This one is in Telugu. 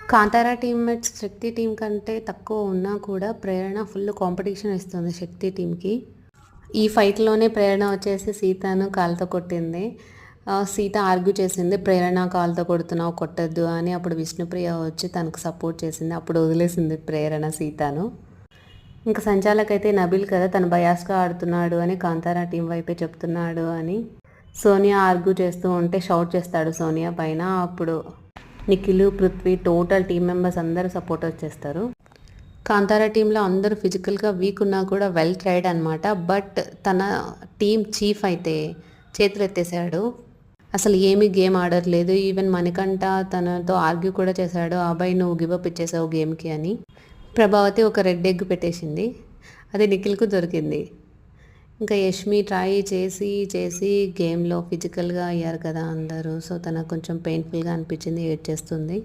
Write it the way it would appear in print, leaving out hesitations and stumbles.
కాంతారా టీమ్మేట్స్ శక్తి టీం కంటే తక్కువ ఉన్నా కూడా ప్రేరణ ఫుల్ కాంపిటీషన్ ఇస్తుంది శక్తి టీంకి. ఈ ఫైట్‌లోనే ప్రేరణ వచ్చేసి సీతను కాలుతో కొట్టింది. సీత ఆర్గ్యూ చేసింది, "ప్రేరణ కాలుతో కొడుతున్నావు కొట్టొద్దు" అని. అప్పుడు విష్ణుప్రియ వచ్చి తనకు సపోర్ట్ చేసింది. అప్పుడు వదిలేసింది ప్రేరణ సీతను. ఇంకా సంచాలకైతే నబీల్ కదా తను బయాస్‌గా ఆడుతున్నాడు అని కాంతారా టీం వైపే చెప్తున్నాడు అని సోనియా ఆర్గ్యూ చేస్తూ ఉంటే షౌట్ చేస్తాడు సోనియా పైన. అప్పుడు Nikhil, Prithvi, total team members అందరూ సపోర్ట్ వచ్చేస్తారు. కాంతారా టీంలో అందరూ ఫిజికల్గా వీక్ ఉన్నా కూడా వెల్ ట్రైడ్ అనమాట. బట్ తన టీం చీఫ్ అయితే చేతులు ఎత్తేసాడు. అసలు ఏమీ గేమ్ ఆడట్లేదు. ఈవెన్ మణికంఠ తనతో ఆర్గ్యూ కూడా చేశాడు, "అబ్బాయి నువ్వు గివప్ ఇచ్చేసావు గేమ్కి" అని. ప్రభావతి ఒక రెడ్ ఎగ్ పెట్టేసింది, అది నిఖిల్కు దొరికింది. ఇంకా యష్మి ట్రై చేసి చేసి గేమ్లో ఫిజికల్గా అయ్యారు కదా అందరూ. సో తనకు కొంచెం పెయిన్ఫుల్గా అనిపించింది, ఏడ్చేస్తుంది.